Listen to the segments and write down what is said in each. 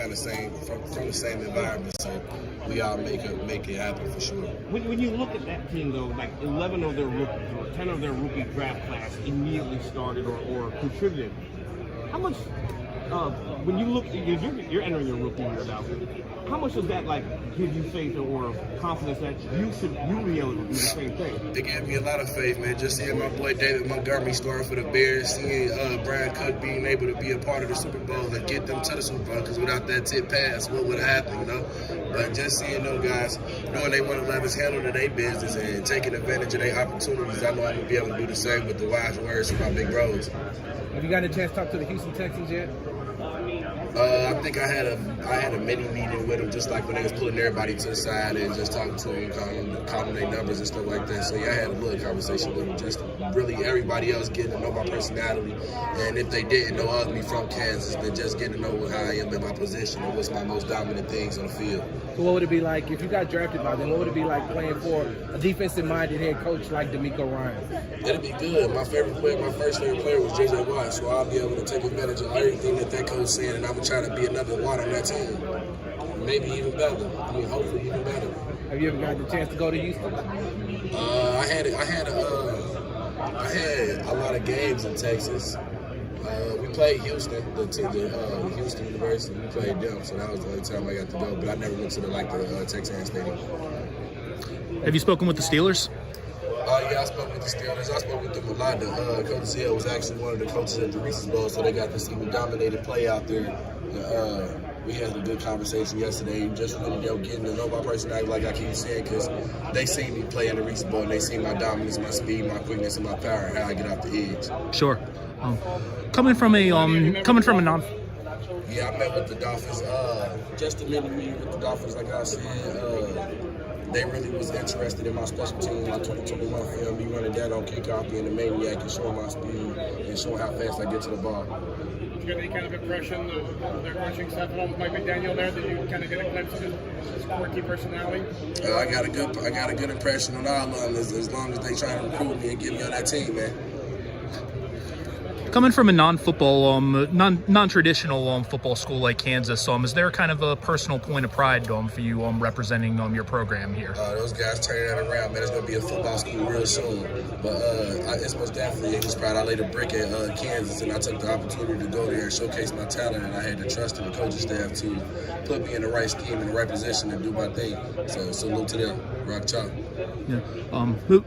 kind of same from the same environment, so we all make it happen for sure. When you look at that team, though, like 11 of their rookies or 10 of their rookie draft class immediately started or contributed, how much, when you look, you're entering your rookie year now, how much does that give you faith or confidence that you'll be able to do the same thing? It gave me a lot of faith, man. Just seeing my boy David Montgomery starting for the Bears, seeing Brian Cook being able to be a part of the Super Bowl and get them to the Super Bowl, because without that tip pass, what would have happened, you know? But just seeing them guys, knowing they want to let us handle their business and taking advantage of their opportunities, I know I'm going to be able to do the same with the wise words from my big bros. Have you got a chance to talk to the Houston Texans yet? I think I had a mini meeting with them, just like when they was pulling everybody to the side and just talking to them, calling their numbers and stuff like that. So yeah, I had a little conversation with them, just really everybody else getting to know my personality, and if they didn't know of me from Kansas, then just getting to know how I am in my position and what's my most dominant things on the field. So what would it be like if you got drafted by them? What would it be like playing for a defensive-minded head coach like DeMeco Ryan? It'll be good. My first favorite player was J.J. Watt, so I'll be able to take advantage of everything that coach said, and I'm gonna try to be another Watt on that team. Maybe even better. I mean, hopefully even better. Have you ever got the chance to go to Houston? I had a lot of games in Texas. We played Houston, the Houston University. We played them, so that was the only time I got to go. But I never went to the Texas Stadium. Have you spoken with the Steelers? Yeah, I spoke with the Steelers. I spoke with them a lot. Coach Hill was actually one of the coaches at the Reese's Bowl, so they got to see me dominated play out there. We had a good conversation yesterday, just really getting to know my personality, like I keep saying, because they see me play in the Reese's Bowl, and they see my dominance, my speed, my quickness, and my power, and how I get off the edge. Sure. Coming from a non. Yeah, I met with the Dolphins. Just a minute meeting with the Dolphins, like I said. They really was interested in my special team, my 2021 film, me running down on kickoff, being the maniac and showing my speed and showing how fast I get to the ball. Did you get any kind of impression of their coaching staff at all with Mike McDaniel there? Did you kind of get a glimpse of his quirky personality? I got a good impression on all of them as long as they try to recruit me and get me on that team, man. Coming from a non-football, non-traditional football school like Kansas, is there kind of a personal point of pride for you representing your program here? Those guys turning that around, man. It's going to be a football school real soon. But it's most definitely just proud. I laid a brick at Kansas, and I took the opportunity to go there and showcase my talent, and I had the trust of the coaching staff to put me in the right scheme, in the right position, and do my thing. So salute to them. Rock chalk. Yeah.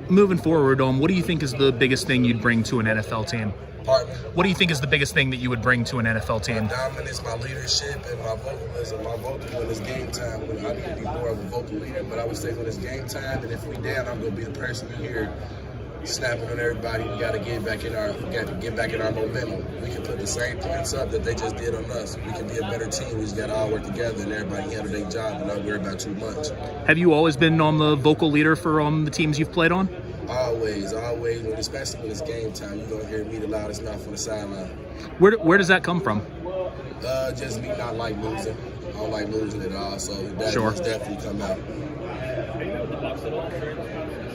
Moving forward, what do you think is the biggest thing you'd bring to an NFL team? Pardon? What do you think is the biggest thing that you would bring to an NFL team? My dominance, my leadership, and my vocalism. My vocal when it's game time. I need to be more of a vocal leader, but I would say when it's game time, and if we down, I'm going to be the person here snapping on everybody. We got to get back in our momentum. We can put the same points up that they just did on us. We can be a better team. We just got to all work together and everybody handle their job and not worry about too much. Have you always been on the vocal leader for the teams you've played on? Always, especially when it's game time. You're going to hear me the loudest mouth on the sideline. Where does that come from? Just me not like losing. I don't like losing at all, so that Sure. must definitely come out. Have you met with the Bucs at all?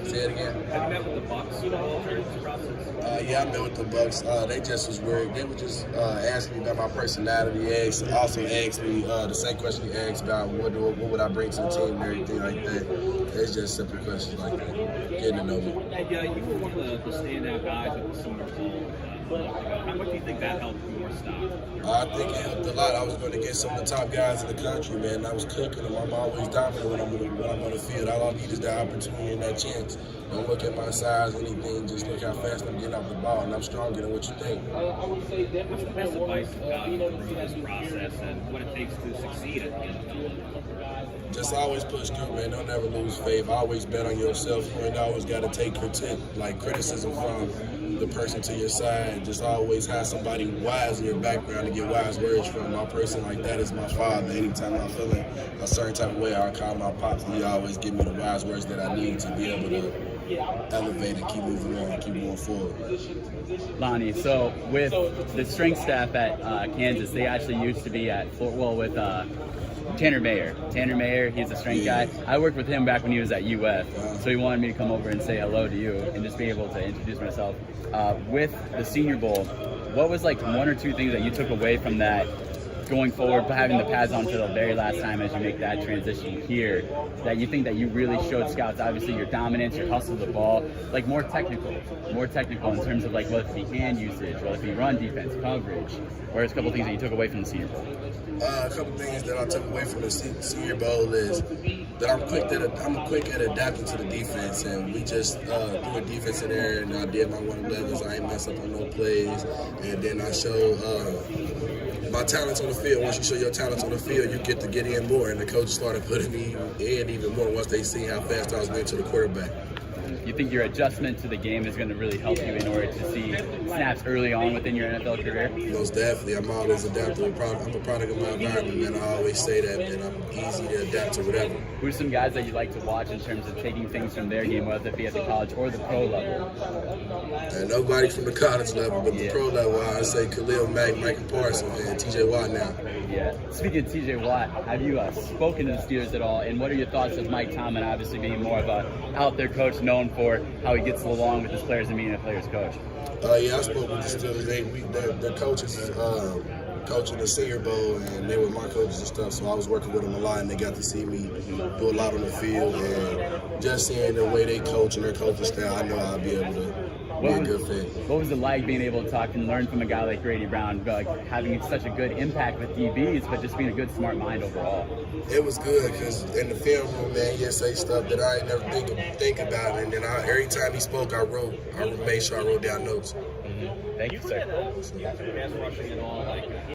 Say it again. Have you met with the Bucs at all during this process? Yeah, I met with the Bucs. They just was weird. They were just asking me about my personality. Also asked me the same question you asked about what would I bring to the team and everything like that. It's just simple questions like that. Getting to know me. And you were one of the standout guys at the Senior Bowl. How much do you think that helped your style? I think it helped a lot. I was going to get some of the top guys in the country, man. I was cooking them. I'm always dominant when I'm on the field. All I need is that opportunity and that chance. Don't look at my size, anything. Just look how fast I'm getting off the ball, and I'm stronger than what you think. What's the best advice about you through this process and what it takes to succeed at the NFL? Just always push through, man. Don't never lose faith. Always bet on yourself. You ain't always got to take criticism from the person to your side. Just always have somebody wise in your background to get wise words from. My person like that is my father. Anytime I'm feeling a certain type of way, I call my pops, and he always give me the wise words that I need to be able to elevate and keep moving on and keep moving forward. Lonnie, so with the strength staff at Kansas, they actually used to be at with Tanner Mayer. Tanner Mayer, he's a strength guy. I worked with him back when he was at UF, so he wanted me to come over and say hello to you and just be able to introduce myself. With the Senior Bowl, what was one or two things that you took away from that going forward, having the pads on for the very last time as you make that transition here, that you think that you really showed scouts, obviously your dominance, your hustle of the ball, like more technical in terms of like whether it be hand usage, whether it be run defense, coverage, or there's a couple things that you took away from the Senior Bowl? A couple things that I took away from the Senior Bowl is that I'm quick at adapting to the defense, and we just threw a defense in there, and I did my 111s. I ain't mess up on no plays, and then I showed my talents on the field. Once you show your talents on the field, you get to get in more, and the coach started putting me in even more once they see how fast I was getting to the quarterback. You think your adjustment to the game is going to really help you in order to see snaps early on within your NFL career? Most definitely. I'm always adaptable. I'm a product of my environment, man. I always say that, and I'm easy to adapt to whatever. Who are some guys that you like to watch in terms of taking things from their game, whether it be at the college or the pro level? And nobody from the college level, but the pro level, I say Khalil Mack, Michael Parsons, and T.J. Watt now. Yeah. Speaking of T.J. Watt, have you spoken to the Steelers at all? And what are your thoughts of Mike Tomlin obviously being more of a out there coach, known for how he gets along with his players and being a player's coach? Yeah, I spoke with the Steelers. The coaches coaching the Senior Bowl, and they were my coaches and stuff. So I was working with them a lot, and they got to see me do a lot on the field. And just seeing the way they coach and their coaching style, I know I'll be able to be a good fit. What was it like being able to talk and learn from a guy like Grady Brown, like having such a good impact with DBs, but just being a good, smart mind overall? It was good because in the film room, man, he'd say stuff that I ain't never think about, and then every time he spoke, I made sure I wrote down notes. Thank you, sir. Pass rushing and all, like